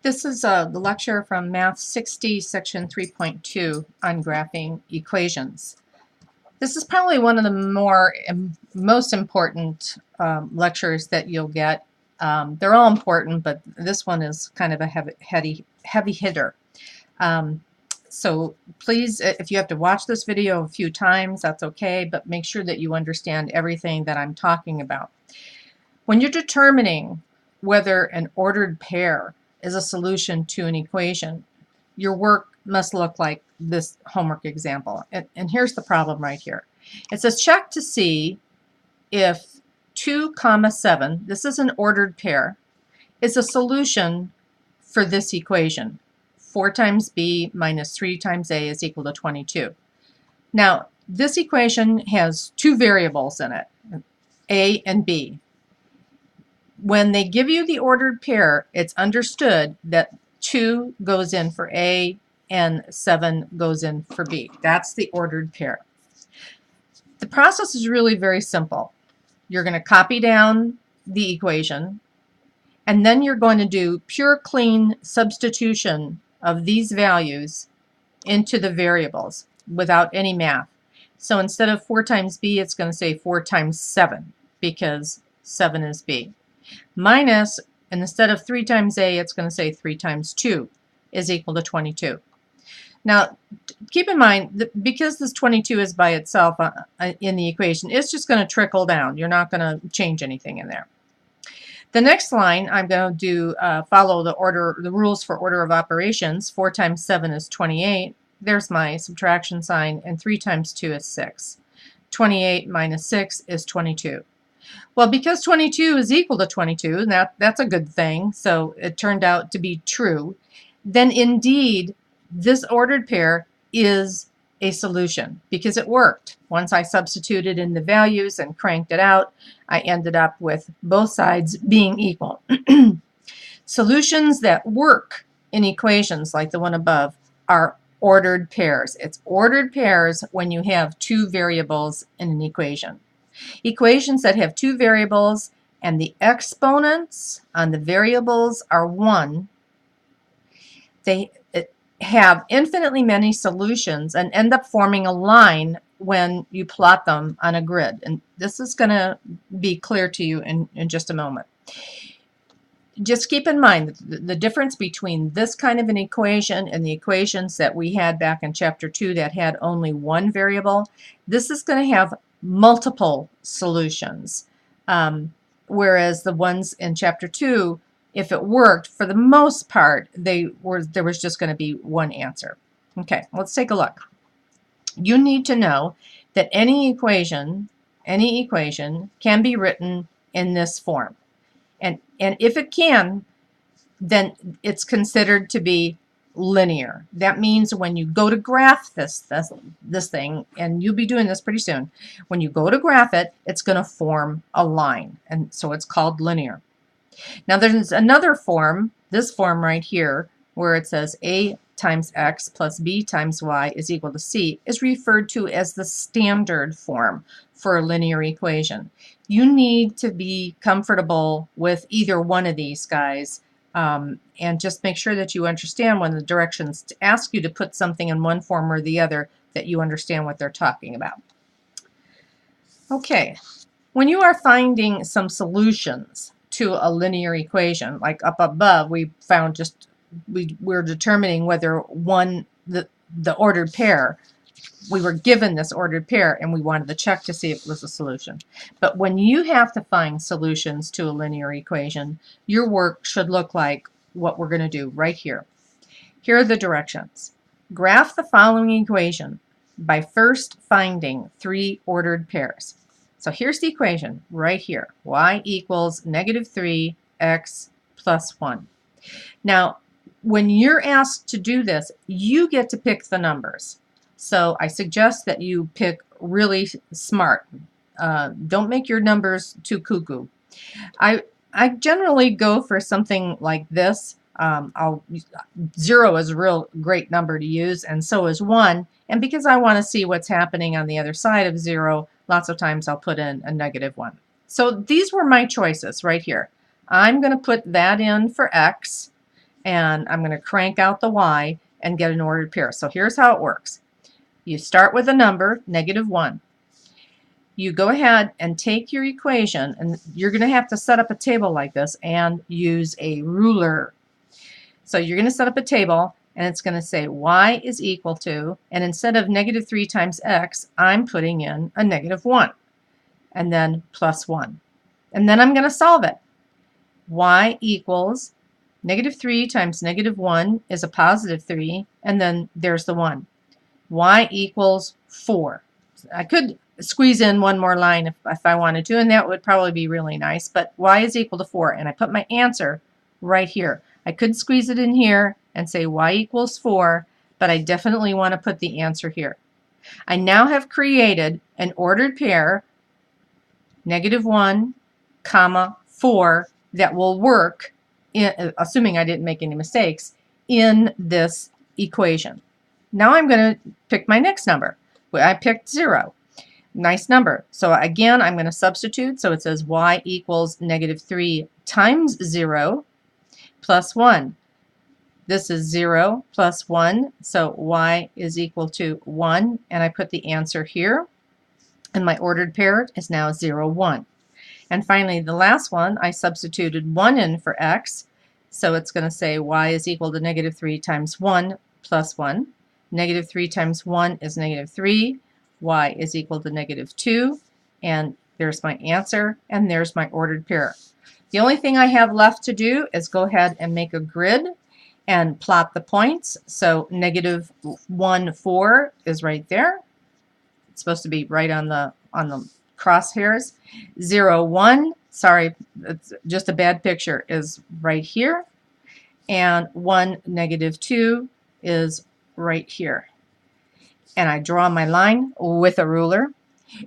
This is the lecture from Math 60, Section 3.2 on graphing equations. This is probably one of the most important lectures that you'll get. They're all important, but this one is kind of a heavy hitter. So please, if you have to watch this video a few times, that's okay, but make sure that you understand everything that I'm talking about. When you're determining whether an ordered pair is a solution to an equation, your work must look like this homework example. And here's the problem right here. It says check to see if 2, 7, this is an ordered pair, is a solution for this equation. 4 times b minus 3 times a is equal to 22. Now, this equation has two variables in it, a and b. When they give you the ordered pair, it's understood that 2 goes in for A and 7 goes in for B. That's the ordered pair. The process is really very simple. You're going to copy down the equation, and then you're going to do pure clean substitution of these values into the variables without any math. So instead of 4 times B, it's going to say 4 times 7 because 7 is B. Minus, and instead of 3 times a, it's going to say 3 times 2 is equal to 22. Now, keep in mind that because this 22 is by itself in the equation, it's just going to trickle down. You're not going to change anything in there. The next line, I'm going to do follow the rules for order of operations. 4 times 7 is 28. There's my subtraction sign, and 3 times 2 is 6. 28 minus 6 is 22. Well, because 22 is equal to 22, that's a good thing, so it turned out to be true, then indeed this ordered pair is a solution because it worked. Once I substituted in the values and cranked it out, I ended up with both sides being equal. Solutions that work in equations like the one above are ordered pairs. It's ordered pairs when you have two variables in an equation. Equations that have two variables and the exponents on the variables are 1, they have infinitely many solutions and end up forming a line when you plot them on a grid. And this is going to be clear to you in just a moment. Just keep in mind the difference between this kind of an equation and the equations that we had back in Chapter 2 that had only one variable. This is going to have multiple solutions, whereas the ones in Chapter 2, if it worked, for the most part, there was just going to be one answer. Okay, let's take a look. You need to know that any equation can be written in this form. And if it can, then it's considered to be linear. That means when you go to graph this thing, and you'll be doing this pretty soon, when you go to graph it, it's going to form a line, and so it's called linear. Now there's another form, this form right here, where it says a times x plus b times y is equal to c, is referred to as the standard form for a linear equation. You need to be comfortable with either one of these guys. And just make sure that you understand when the directions ask you to put something in one form or the other, that you understand what they're talking about. Okay, when you are finding some solutions to a linear equation, like up above, we found we're determining whether the ordered pair, we were given this ordered pair and we wanted to check to see if it was a solution. But when you have to find solutions to a linear equation, your work should look like what we're going to do right here. Here are the directions. Graph the following equation by first finding 3 ordered pairs. So here's the equation right here. Y equals -3 x plus 1. Now, when you're asked to do this, you get to pick the numbers. So I suggest that you pick really smart. Don't make your numbers too cuckoo. I generally go for something like this. 0 is a real great number to use, and so is 1. And because I want to see what's happening on the other side of 0, lots of times I'll put in a -1. So these were my choices right here. I'm going to put that in for x, and I'm going to crank out the y and get an ordered pair. So here's how it works. You start with a number, -1. You go ahead and take your equation, and you're going to have to set up a table like this and use a ruler. So you're going to set up a table, and it's going to say y is equal to, and instead of -3 times x, I'm putting in a -1, and then +1. And then I'm going to solve it. Y equals -3 times -1 is a +3, and then there's the 1. Y equals 4. I could squeeze in one more line if I wanted to, and that would probably be really nice, but y is equal to 4, and I put my answer right here. I could squeeze it in here and say y equals 4, but I definitely want to put the answer here. I now have created an ordered pair, -1, 4, that will work, assuming I didn't make any mistakes, in this equation. Now I'm going to pick my next number. I picked 0. Nice number. So again, I'm going to substitute. So it says y equals -3 times 0 plus 1. This is 0 plus 1, so y is equal to 1, and I put the answer here, and my ordered pair is now 0, 1. And finally, the last one, I substituted 1 in for x, so it's going to say y is equal to -3 times 1 plus 1. -3 times 1 is -3. Y is equal to -2, and there's my answer, and there's my ordered pair. The only thing I have left to do is go ahead and make a grid and plot the points. So -1, 4 is right there. It's supposed to be right on the crosshairs. 0, 1, sorry, it's just a bad picture, is right here. And 1, -2 is right here. And I draw my line with a ruler.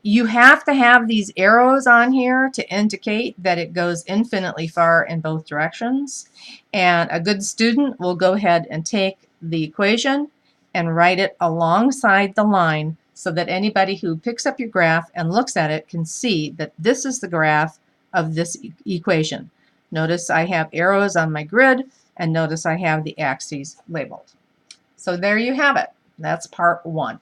You have to have these arrows on here to indicate that it goes infinitely far in both directions. And a good student will go ahead and take the equation and write it alongside the line so that anybody who picks up your graph and looks at it can see that this is the graph of this equation. Notice I have arrows on my grid, and notice I have the axes labeled. So there you have it. That's part 1.